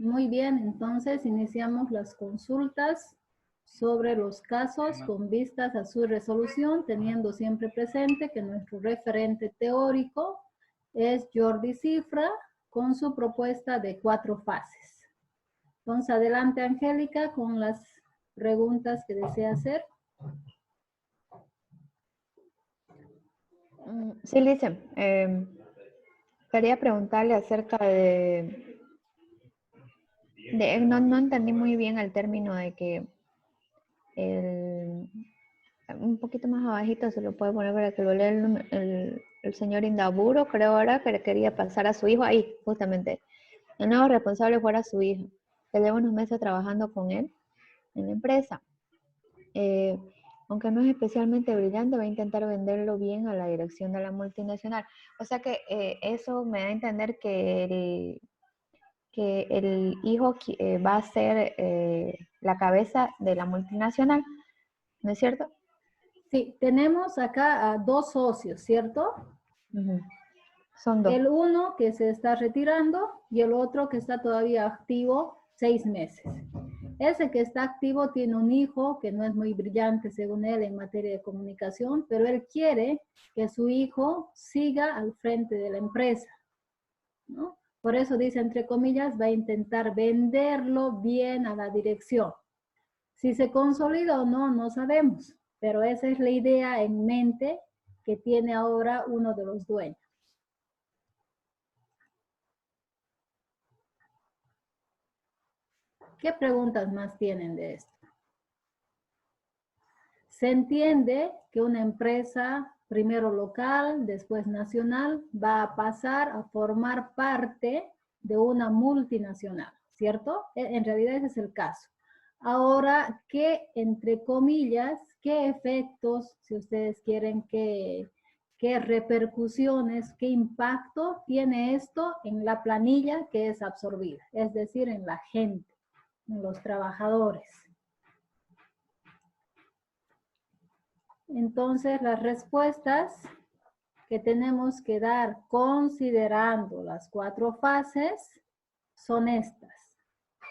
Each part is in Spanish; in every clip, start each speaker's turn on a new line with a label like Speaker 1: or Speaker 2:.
Speaker 1: Muy bien, entonces iniciamos las consultas sobre los casos con vistas a su resolución, teniendo siempre presente que nuestro referente teórico es Jordi Cifra con su propuesta de 4 fases. Entonces, adelante, Angélica, con las preguntas que desea hacer.
Speaker 2: Sí, Lice, quería preguntarle acerca no entendí muy bien el término de que un poquito más abajito se lo puede poner para que lo lea el señor Indaburo, creo ahora que quería pasar a su hijo ahí, justamente. El nuevo responsable fuera su hijo, que lleva unos meses trabajando con él en la empresa. Aunque no es especialmente brillante, va a intentar venderlo bien a la dirección de la multinacional. O sea que eso me da a entender que el hijo va a ser la cabeza de la multinacional, ¿no es cierto?
Speaker 1: Sí, tenemos acá a 2 socios, ¿cierto?
Speaker 2: Son 2.
Speaker 1: El uno que se está retirando y el otro que está todavía activo 6 meses. Ese que está activo tiene un hijo que no es muy brillante según él en materia de comunicación, pero él quiere que su hijo siga al frente de la empresa, ¿no? Por eso dice, entre comillas, va a intentar venderlo bien a la dirección. Si se consolida o no, no sabemos, pero esa es la idea en mente que tiene ahora uno de los dueños. ¿Qué preguntas más tienen de esto? Se entiende que una empresa, primero local, después nacional, va a pasar a formar parte de una multinacional, ¿cierto? En realidad ese es el caso. Ahora, ¿qué, entre comillas, qué efectos, si ustedes quieren, qué repercusiones, qué impacto tiene esto en la planilla que es absorbida? Es decir, en la gente, en los trabajadores. Entonces, las respuestas que tenemos que dar considerando las 4 fases son estas,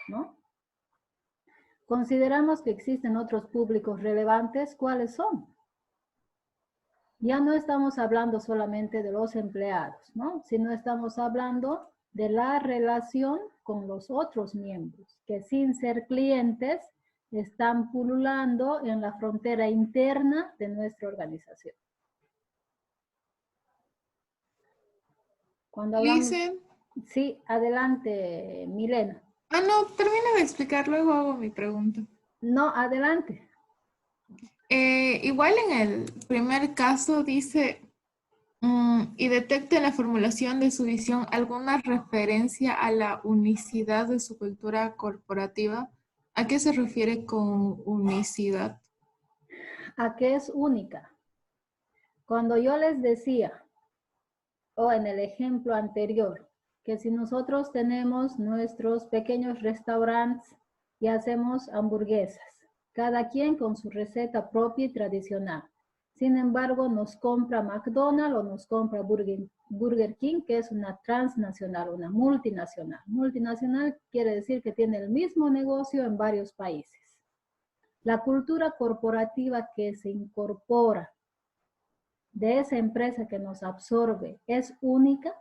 Speaker 1: ¿no? Consideramos que existen otros públicos relevantes. ¿Cuáles son? Ya no estamos hablando solamente de los empleados, ¿no? Sino estamos hablando de la relación con los otros miembros, que sin ser clientes están pululando en la frontera interna de nuestra organización. Cuando hablamos...
Speaker 3: Lice.
Speaker 1: Sí, adelante, Milena.
Speaker 3: No, termina de explicar, luego hago mi pregunta.
Speaker 1: No, adelante.
Speaker 3: Igual en el primer caso dice, y detecte en la formulación de su visión alguna referencia a la unicidad de su cultura corporativa. ¿A qué se refiere con unicidad?
Speaker 1: ¿A qué es única? Cuando yo les decía, o en el ejemplo anterior, que si nosotros tenemos nuestros pequeños restaurantes y hacemos hamburguesas, cada quien con su receta propia y tradicional. Sin embargo, nos compra McDonald's o nos compra Burger King, que es una transnacional, una multinacional. Multinacional quiere decir que tiene el mismo negocio en varios países. La cultura corporativa que se incorpora de esa empresa que nos absorbe es única,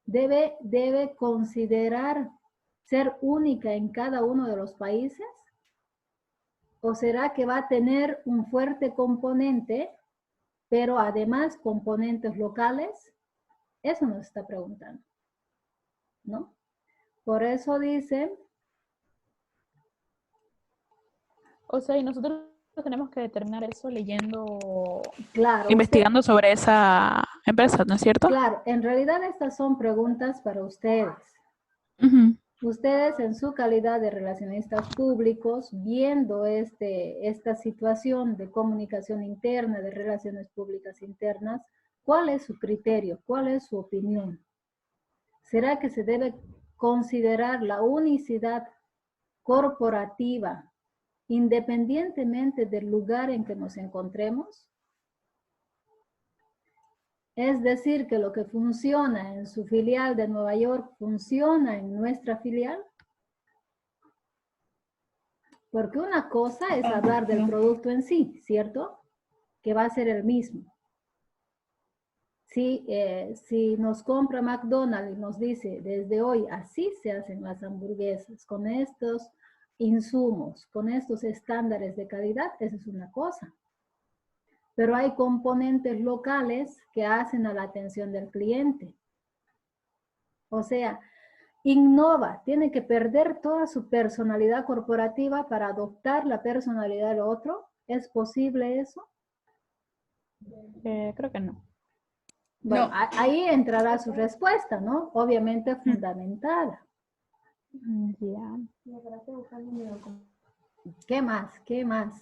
Speaker 1: debe considerar ser única en cada uno de los países, o será que va a tener un fuerte componente, pero además componentes locales. Eso nos está preguntando, ¿no? Por eso dice...
Speaker 4: O sea, y nosotros tenemos que determinar eso leyendo,
Speaker 1: Claro,
Speaker 4: investigando sobre esa empresa, ¿no es cierto?
Speaker 1: Claro, en realidad estas son preguntas para ustedes. Ustedes en su calidad de relacionistas públicos, viendo esta situación de comunicación interna, de relaciones públicas internas, ¿cuál es su criterio? ¿Cuál es su opinión? ¿Será que se debe considerar la unicidad corporativa independientemente del lugar en que nos encontremos? Es decir, que lo que funciona en su filial de Nueva York funciona en nuestra filial. Porque una cosa es hablar del producto en sí, ¿cierto? Que va a ser el mismo. Si nos compra McDonald's y nos dice, desde hoy así se hacen las hamburguesas, con estos insumos, con estos estándares de calidad, esa es una cosa. Pero hay componentes locales que hacen a la atención del cliente. O sea, innova, tiene que perder toda su personalidad corporativa para adoptar la personalidad del otro. ¿Es posible eso?
Speaker 4: Creo que no.
Speaker 1: Bueno,
Speaker 3: No.
Speaker 1: ahí entrará su respuesta, ¿no? Obviamente fundamentada.
Speaker 4: Ya.
Speaker 1: ¿Qué más? ¿Qué más?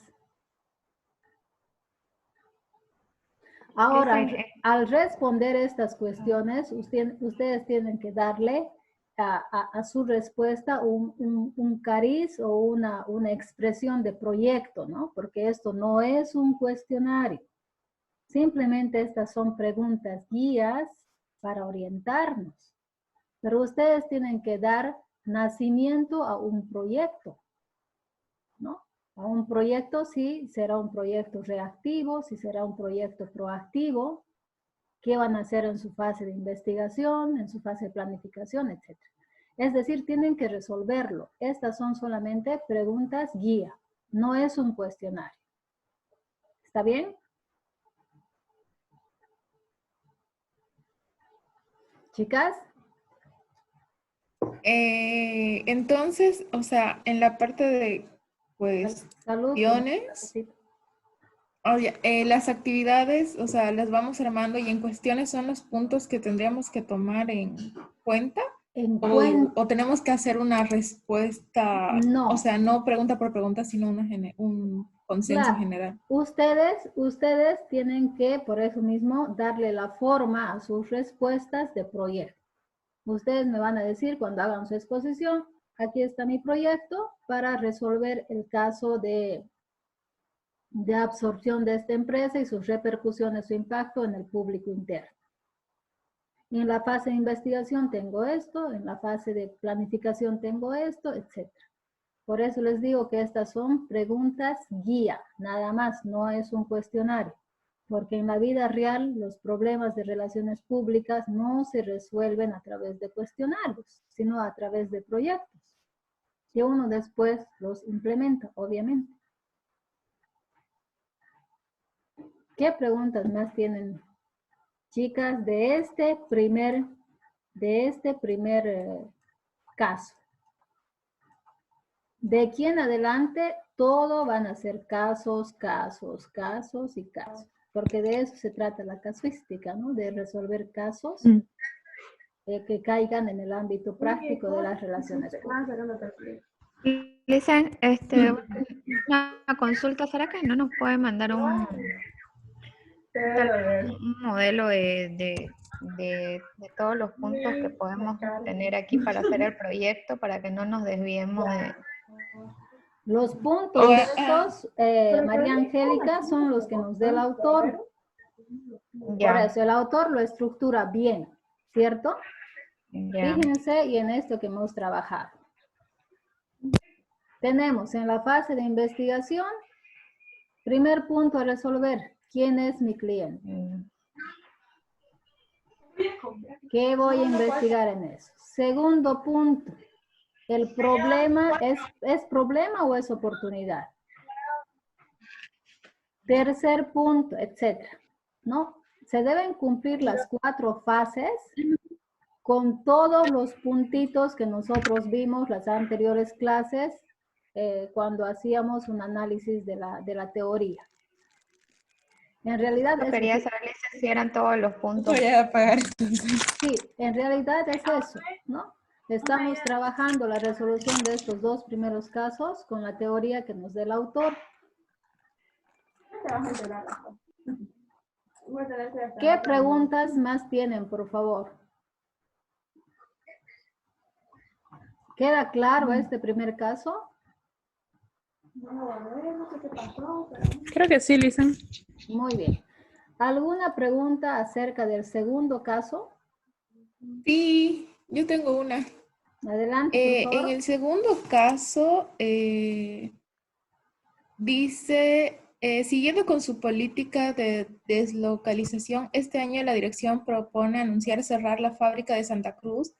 Speaker 1: Ahora, al responder estas cuestiones, ustedes tienen que darle a su respuesta un cariz o una expresión de proyecto, ¿no? Porque esto no es un cuestionario. Simplemente estas son preguntas guías para orientarnos. Pero ustedes tienen que dar nacimiento a un proyecto, ¿no? A un proyecto, si será un proyecto reactivo, si será un proyecto proactivo, qué van a hacer en su fase de investigación, en su fase de planificación, etc. Es decir, tienen que resolverlo. Estas son solamente preguntas guía, no es un cuestionario. ¿Está bien? Chicas.
Speaker 3: Entonces, o sea, en la parte de cuestiones, las actividades, o sea, las vamos armando y en cuestiones son los puntos que tendríamos que tomar en cuenta. O tenemos que hacer una respuesta,
Speaker 1: no.
Speaker 3: O sea, no pregunta por pregunta, sino un consenso general.
Speaker 1: Ustedes tienen que, por eso mismo, darle la forma a sus respuestas de proyecto. Ustedes me van a decir cuando hagan su exposición, aquí está mi proyecto para resolver el caso de absorción de esta empresa y sus repercusiones, su impacto en el público interno. En la fase de investigación tengo esto, en la fase de planificación tengo esto, etc. Por eso les digo que estas son preguntas guía, nada más, no es un cuestionario. Porque en la vida real los problemas de relaciones públicas no se resuelven a través de cuestionarios, sino a través de proyectos. Y uno después los implementa, obviamente. ¿Qué preguntas más tienen, chicas, de este primer caso? De aquí en adelante, todo van a ser casos, casos, casos y casos. Porque de eso se trata la casuística, ¿no? De resolver casos que caigan en el ámbito práctico de las relaciones públicas.
Speaker 2: Dicen, una consulta, ¿será que no nos puede mandar un modelo de todos los puntos que podemos tener aquí para hacer el proyecto, para que no nos desviemos de...
Speaker 1: Los puntos de estos, María Angélica, son los que nos dé el autor.
Speaker 2: Ya.
Speaker 1: Por eso el autor lo estructura bien, ¿cierto?
Speaker 2: Ya.
Speaker 1: Fíjense y en esto que hemos trabajado. Tenemos en la fase de investigación, primer punto a resolver, ¿quién es mi cliente? ¿Qué voy a investigar en eso? Segundo punto, ¿el problema es problema o es oportunidad? Tercer punto, etcétera, ¿no? Se deben cumplir las 4 fases con todos los puntitos que nosotros vimos las anteriores clases cuando hacíamos un análisis de la teoría. En realidad...
Speaker 2: Yo quería saber si eran todos los puntos.
Speaker 3: Voy a apagar.
Speaker 1: Sí, en realidad es eso, ¿no? Estamos trabajando la resolución de estos 2 primeros casos con la teoría que nos dé el autor. ¿Qué preguntas más tienen, por favor? ¿Queda claro este primer caso?
Speaker 4: Creo que sí, Lisa.
Speaker 1: Muy bien. ¿Alguna pregunta acerca del segundo caso?
Speaker 3: Sí, yo tengo una.
Speaker 1: Adelante, por favor.
Speaker 3: En el segundo caso, Dice, siguiendo con su política de deslocalización, este año la dirección propone anunciar cerrar la fábrica de Santa Cruz,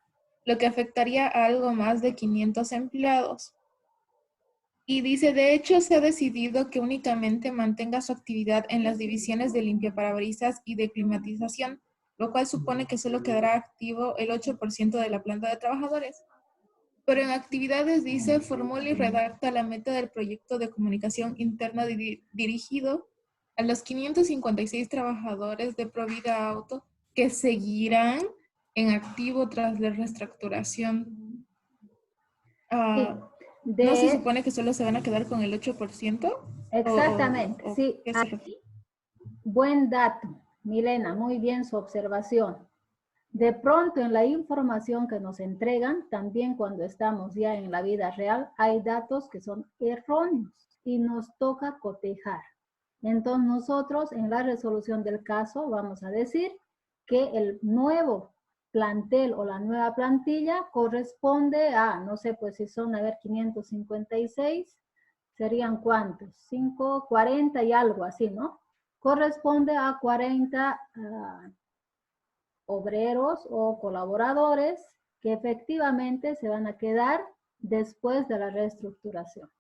Speaker 3: lo que afectaría a algo más de 500 empleados. Y dice, de hecho, se ha decidido que únicamente mantenga su actividad en las divisiones de limpiaparabrisas y de climatización, lo cual supone que solo quedará activo el 8% de la planta de trabajadores. Pero en actividades dice, formula y redacta la meta del proyecto de comunicación interna dirigido a los 556 trabajadores de Provida Auto que seguirán en activo tras la reestructuración.
Speaker 1: Sí,
Speaker 3: ¿No se supone que solo se van a quedar con el 8%?
Speaker 1: Exactamente, sí.
Speaker 3: ¿Qué se refiere?
Speaker 1: Buen dato, Milena, muy bien su observación. De pronto en la información que nos entregan, también cuando estamos ya en la vida real, hay datos que son erróneos y nos toca cotejar. Entonces nosotros en la resolución del caso vamos a decir que el nuevo plantel o la nueva plantilla corresponde a, no sé, pues si son, a ver, 556, serían ¿cuántos? 5, 40 y algo así, ¿no? Corresponde a 40 obreros o colaboradores que efectivamente se van a quedar después de la reestructuración.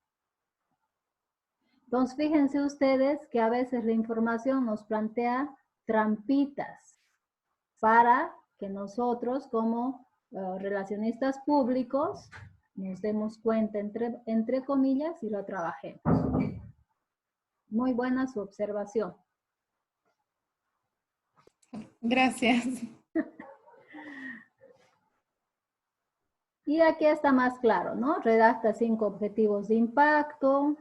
Speaker 1: Entonces, fíjense ustedes que a veces la información nos plantea trampitas para que nosotros como relacionistas públicos nos demos cuenta, entre comillas, y lo trabajemos. Muy buena su observación.
Speaker 3: Gracias.
Speaker 1: Y aquí está más claro, ¿no? Redacta 5 objetivos de impacto,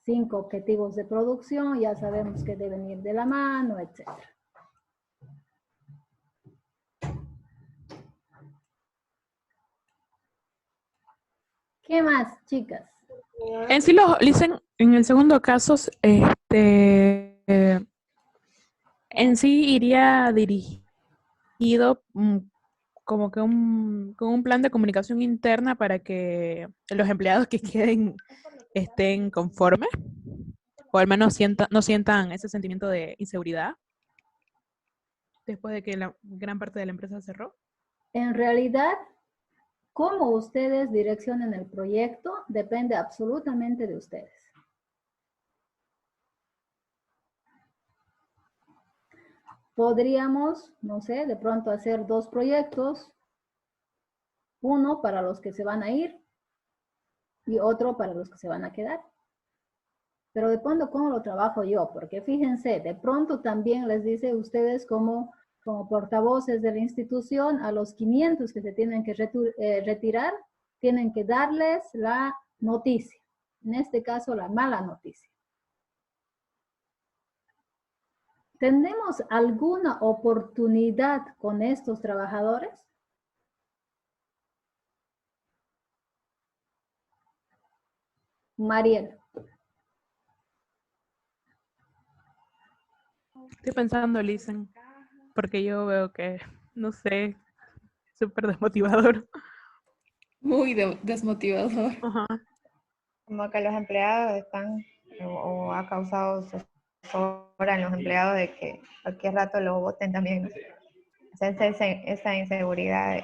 Speaker 1: 5 objetivos de producción, ya sabemos que deben ir de la mano, etc. ¿Qué más, chicas?
Speaker 4: En sí, lo dicen en el segundo caso, en sí iría dirigido como que con un plan de comunicación interna para que los empleados que queden estén conformes, o al menos no sientan ese sentimiento de inseguridad después de que la gran parte de la empresa cerró.
Speaker 1: En realidad, cómo ustedes direccionen el proyecto depende absolutamente de ustedes. Podríamos, no sé, de pronto hacer 2 proyectos, uno para los que se van a ir y otro para los que se van a quedar. Pero depende cómo lo trabajo yo, porque fíjense, de pronto también les dice a ustedes como portavoces de la institución, a los 500 que se tienen que retirar, tienen que darles la noticia, en este caso la mala noticia. ¿Tenemos alguna oportunidad con estos trabajadores? Mariel.
Speaker 4: Estoy pensando, Lisen, porque yo veo que, no sé, súper desmotivador.
Speaker 3: Muy desmotivador.
Speaker 4: Ajá.
Speaker 2: Como que los empleados están, o ha causado zozobra en los empleados de que cualquier rato lo voten también. O sea, esa inseguridad.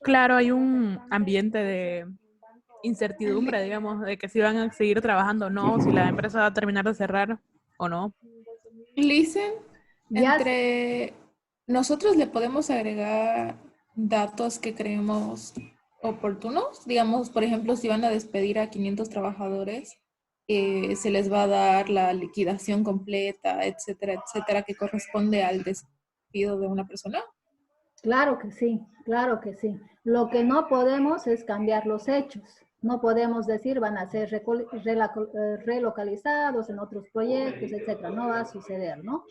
Speaker 4: Claro, hay un ambiente de incertidumbre, digamos, de que si van a seguir trabajando o no, si la empresa va a terminar de cerrar o no.
Speaker 3: Listen,
Speaker 1: Ya
Speaker 3: entre nosotros le podemos agregar datos que creemos oportunos. Digamos, por ejemplo, si van a despedir a 500 trabajadores, se les va a dar la liquidación completa, etcétera, etcétera, que corresponde al despido de una persona.
Speaker 1: Claro que sí, claro que sí. Lo que no podemos es cambiar los hechos. No podemos decir van a ser relocalizados en otros proyectos, etcétera. No va a suceder, ¿no?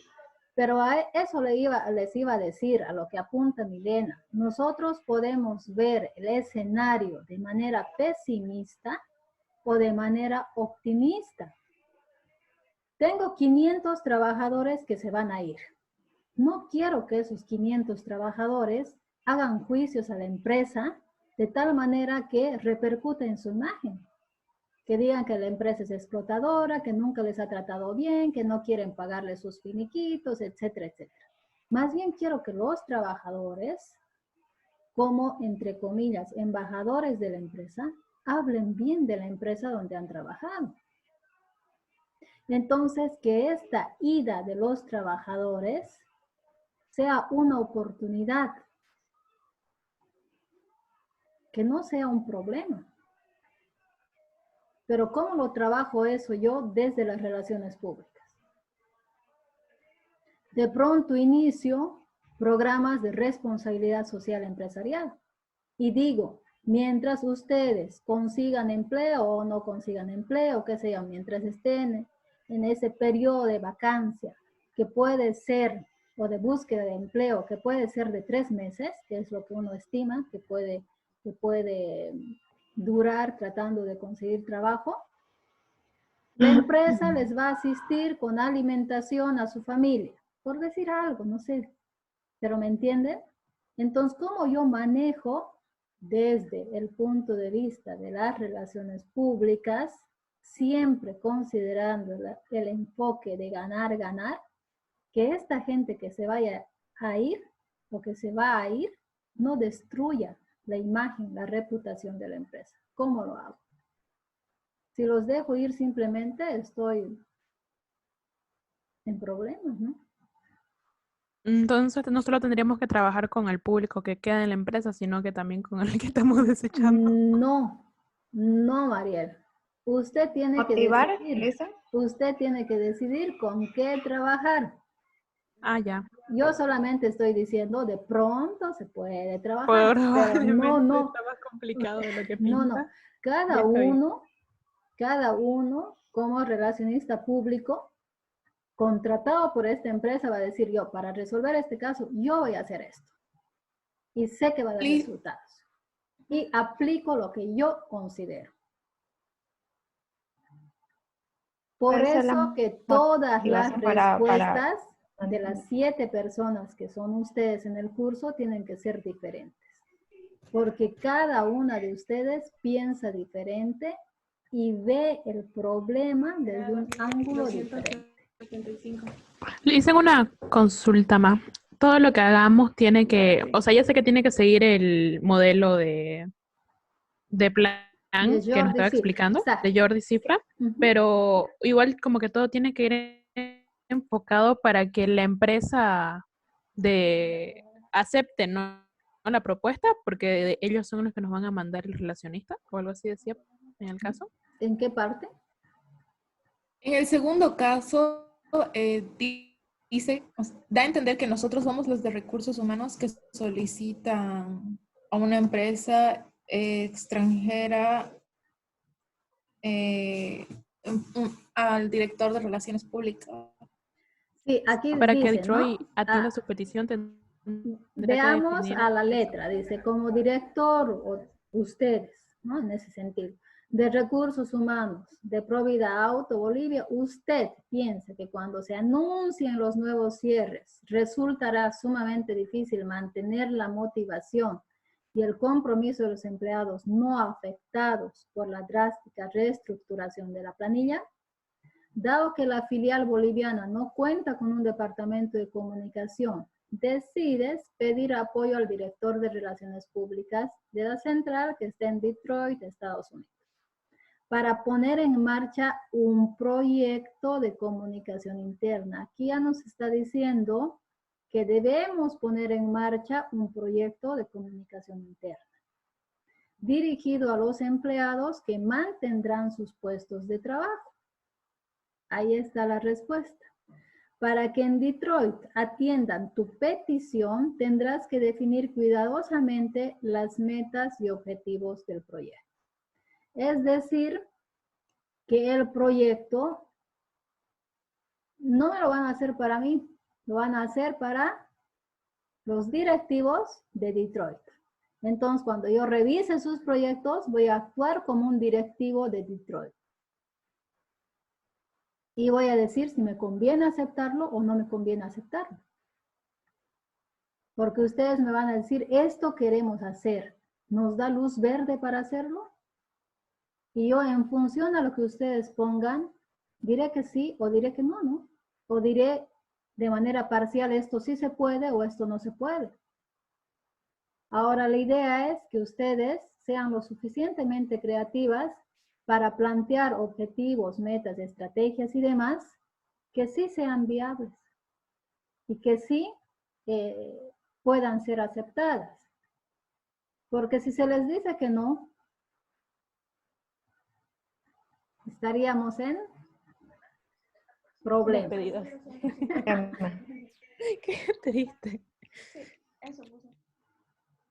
Speaker 1: Pero a eso les iba a decir, a lo que apunta Milena. Nosotros podemos ver el escenario de manera pesimista o de manera optimista. Tengo 500 trabajadores que se van a ir. No quiero que esos 500 trabajadores hagan juicios a la empresa de tal manera que repercute en su imagen. que digan que la empresa es explotadora, que nunca les ha tratado bien, que no quieren pagarle sus finiquitos, etcétera, etcétera. Más bien quiero que los trabajadores, como entre comillas, embajadores de la empresa, hablen bien de la empresa donde han trabajado. Entonces, que esta ida de los trabajadores sea una oportunidad, que no sea un problema. Pero ¿cómo lo trabajo eso yo desde las relaciones públicas? De pronto inicio programas de responsabilidad social empresarial y digo, mientras ustedes consigan empleo o no consigan empleo, qué sé yo, mientras estén en ese periodo de vacancia, que puede ser, o de búsqueda de empleo, que puede ser de 3 meses, que es lo que uno estima que puede durar tratando de conseguir trabajo, la empresa les va a asistir con alimentación a su familia, por decir algo, no sé, pero ¿me entienden? Entonces, ¿cómo yo manejo desde el punto de vista de las relaciones públicas, siempre considerando el enfoque de ganar, ganar, que esta gente que se vaya a ir o que se va a ir no destruya la imagen, la reputación de la empresa? ¿Cómo lo hago? Si los dejo ir simplemente estoy en problemas, ¿no?
Speaker 4: Entonces, no solo tendríamos que trabajar con el público que queda en la empresa, sino que también con el que estamos desechando.
Speaker 1: No, no, Mariel. Usted tiene que
Speaker 2: ¿Motivar
Speaker 1: decidir.
Speaker 2: eso?
Speaker 1: Usted tiene que decidir con qué trabajar.
Speaker 4: Ah, ya.
Speaker 1: Yo solamente estoy diciendo, de pronto se puede trabajar, pero
Speaker 4: Probablemente
Speaker 1: no,
Speaker 4: está más complicado de lo que
Speaker 1: no, no.
Speaker 4: pinta.
Speaker 1: Cada
Speaker 4: Ya está bien.
Speaker 1: uno como relacionista público contratado por esta empresa va a decir, yo para resolver este caso, yo voy a hacer esto. Y sé que va a dar resultados. Y aplico lo que yo considero. Por
Speaker 2: Esa es la
Speaker 1: eso que todas las
Speaker 2: motivación para
Speaker 1: respuestas de las 7 personas que son ustedes en el curso tienen que ser diferentes. Porque cada una de ustedes piensa diferente y ve el problema desde un ángulo diferente.
Speaker 4: Le hice una consulta más. Todo lo que hagamos tiene que, o sea, ya sé que tiene que seguir el modelo de plan
Speaker 1: De
Speaker 4: que nos
Speaker 1: Jordi
Speaker 4: estaba
Speaker 1: Cifra,
Speaker 4: explicando,
Speaker 1: exacto.
Speaker 4: de Jordi Cifra, pero igual como que todo tiene que ir enfocado para que la empresa acepte, ¿no? La propuesta, porque ellos son los que nos van a mandar el relacionista, o algo así decía en el caso.
Speaker 1: ¿En qué parte?
Speaker 3: En el segundo caso, dice, da a entender que nosotros somos los de recursos humanos que solicitan a una empresa extranjera al director de relaciones públicas.
Speaker 1: Sí, aquí
Speaker 4: Para que
Speaker 1: dice,
Speaker 4: Detroit
Speaker 1: ¿no?
Speaker 4: atienda su petición, tendrá que
Speaker 1: Veamos
Speaker 4: definir
Speaker 1: a la
Speaker 4: eso.
Speaker 1: letra, dice, como director, o ustedes, ¿no? En ese sentido, de recursos humanos de Provida Auto Bolivia, usted piensa que cuando se anuncien los nuevos cierres, resultará sumamente difícil mantener la motivación y el compromiso de los empleados no afectados por la drástica reestructuración de la planilla. Dado que la filial boliviana no cuenta con un departamento de comunicación, decides pedir apoyo al director de Relaciones Públicas de la central que está en Detroit, Estados Unidos, para poner en marcha un proyecto de comunicación interna. Aquí ya nos está diciendo que debemos poner en marcha un proyecto de comunicación interna, dirigido a los empleados que mantendrán sus puestos de trabajo. Ahí está la respuesta. Para que en Detroit atiendan tu petición, tendrás que definir cuidadosamente las metas y objetivos del proyecto. Es decir, que el proyecto no me lo van a hacer para mí, lo van a hacer para los directivos de Detroit. Entonces, cuando yo revise sus proyectos, voy a actuar como un directivo de Detroit. Y voy a decir si me conviene aceptarlo o no me conviene aceptarlo. Porque ustedes me van a decir, esto queremos hacer. ¿Nos da luz verde para hacerlo? Y yo en función a lo que ustedes pongan, diré que sí o diré que no, ¿no? O diré de manera parcial esto sí se puede o esto no se puede. Ahora la idea es que ustedes sean lo suficientemente creativas para plantear objetivos, metas, estrategias y demás que sí sean viables y que sí puedan ser aceptadas. Porque si se les dice que no, estaríamos en problemas.
Speaker 4: Despedidas. Qué triste.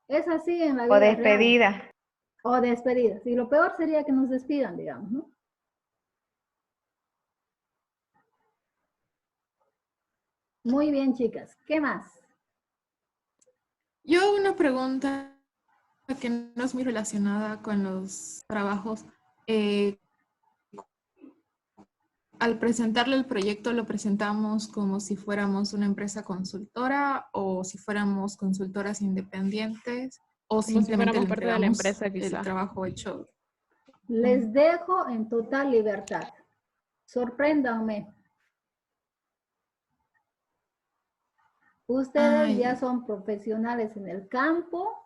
Speaker 1: Es así en la
Speaker 2: O
Speaker 1: vida real.
Speaker 2: despedida.
Speaker 1: O despedidas. Y lo peor sería que nos despidan, digamos, ¿no? Muy bien, chicas. ¿Qué más?
Speaker 3: Yo una pregunta que no es muy relacionada con los trabajos. Al presentarle el proyecto, ¿lo presentamos como si fuéramos una empresa consultora o si fuéramos consultoras independientes o
Speaker 4: Como si
Speaker 3: simplemente
Speaker 4: fuéramos
Speaker 3: le
Speaker 4: parte de la
Speaker 3: entregamos
Speaker 4: empresa,
Speaker 3: el
Speaker 4: quizá.
Speaker 3: trabajo hecho?
Speaker 1: Les dejo en total libertad. Sorpréndanme. Ustedes
Speaker 3: Ay.
Speaker 1: ya son profesionales en el campo.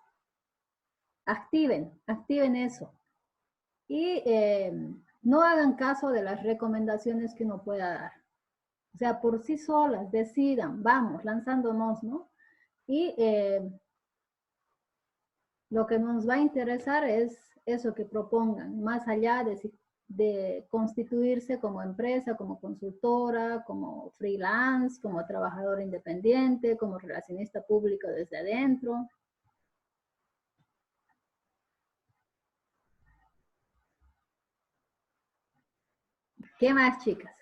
Speaker 1: Activen eso. Y no hagan caso de las recomendaciones que uno pueda dar. O sea, por sí solas, decidan, vamos, lanzándonos, ¿no? Y lo que nos va a interesar es eso que propongan, más allá de constituirse como empresa, como consultora, como freelance, como trabajador independiente, como relacionista público desde adentro. ¿Qué más, chicas?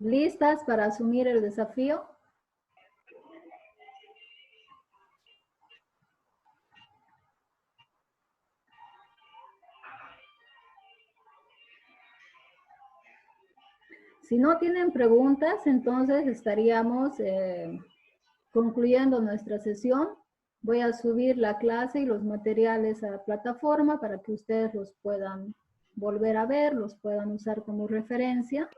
Speaker 1: ¿Listas para asumir el desafío? Si no tienen preguntas, entonces estaríamos concluyendo nuestra sesión. Voy a subir la clase y los materiales a la plataforma para que ustedes los puedan volver a ver, los puedan usar como referencia.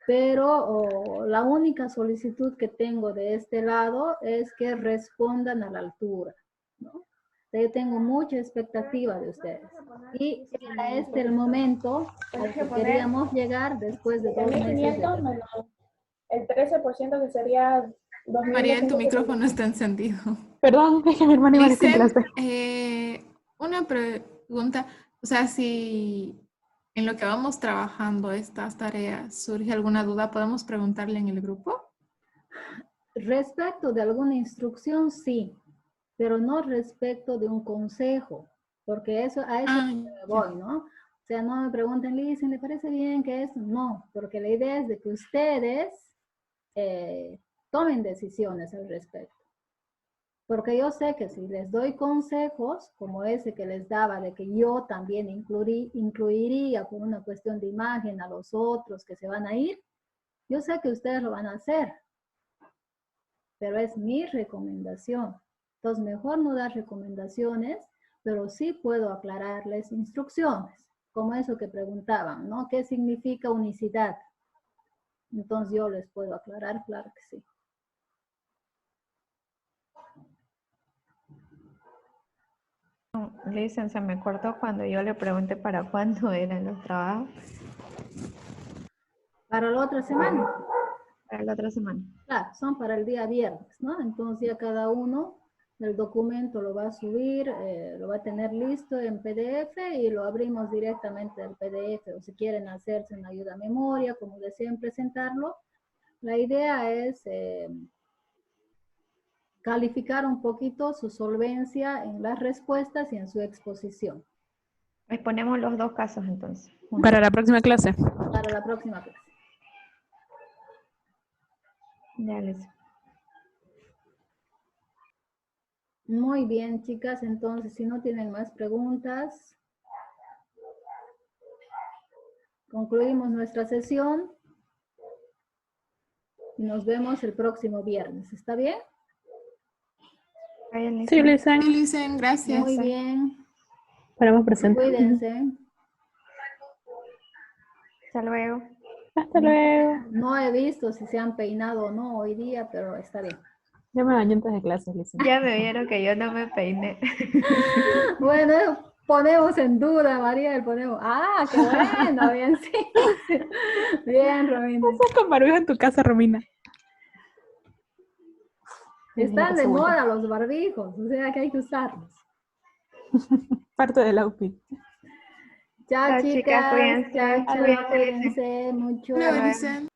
Speaker 1: Pero la única solicitud que tengo de este lado es que respondan a la altura, ¿no? Yo tengo mucha expectativa de ustedes. Y era este el momento al que queríamos llegar después de 2 meses de trabajo.
Speaker 5: El 13% que sería 2.000.
Speaker 3: Mariel, tu micrófono está encendido.
Speaker 4: Perdón, es que mi hermana iba a decir
Speaker 3: Dicen,
Speaker 4: clase.
Speaker 3: una pregunta, o sea, si en lo que vamos trabajando estas tareas surge alguna duda, ¿podemos preguntarle en el grupo?
Speaker 1: Respecto de alguna instrucción, sí, pero no respecto de un consejo, porque eso a eso me voy, ¿no? O sea, no me pregunten, Lizzy, ¿le parece bien que esto? No, porque la idea es de que ustedes tomen decisiones al respecto. Porque yo sé que si les doy consejos, como ese que les daba, de que yo también incluiría con una cuestión de imagen a los otros que se van a ir, yo sé que ustedes lo van a hacer. Pero es mi recomendación. Entonces, mejor no dar recomendaciones, pero sí puedo aclararles instrucciones, como eso que preguntaban, ¿no? ¿Qué significa unicidad? Entonces, yo les puedo aclarar, claro que sí.
Speaker 2: Listen, se me cortó cuando yo le pregunté para cuándo eran los trabajos.
Speaker 1: Para la otra semana.
Speaker 2: Para la otra semana.
Speaker 1: Claro, son para el día viernes, ¿no? Entonces ya cada uno el documento lo va a subir, lo va a tener listo en PDF y lo abrimos directamente del PDF. O si quieren hacerse una ayuda a memoria, como deseen presentarlo, la idea es calificar un poquito su solvencia en las respuestas y en su exposición.
Speaker 2: Les ponemos los dos casos entonces.
Speaker 4: Para la próxima clase.
Speaker 1: Para la próxima clase.
Speaker 2: Ya les.
Speaker 1: Muy bien, chicas. Entonces, si no tienen más preguntas, concluimos nuestra sesión y nos vemos el próximo viernes. ¿Está bien?
Speaker 4: Sí, Lizzy.
Speaker 3: Sí, Lizzy, gracias.
Speaker 1: Muy bien.
Speaker 4: Ponemos presente.
Speaker 1: Cuídense.
Speaker 2: Hasta luego.
Speaker 4: Hasta luego.
Speaker 1: No he visto si se han peinado o no hoy día, pero está bien.
Speaker 4: Ya me bañé antes de clases, Lizy.
Speaker 2: Ya me vieron que yo no me peiné.
Speaker 1: Bueno, ponemos en duda, María, ponemos. Ah, qué bueno, bien, sí. Bien, Romina.
Speaker 4: Estás con barbijo en tu casa, Romina.
Speaker 1: Están de moda los barbijos, o sea que hay que usarlos.
Speaker 4: Parte del outfit.
Speaker 1: Chao,
Speaker 2: Chao, chicas,
Speaker 1: chicas.
Speaker 2: cuídense.
Speaker 1: Chao, chao,
Speaker 2: Cuídense.
Speaker 1: cuídense mucho.
Speaker 3: Hola, Licen.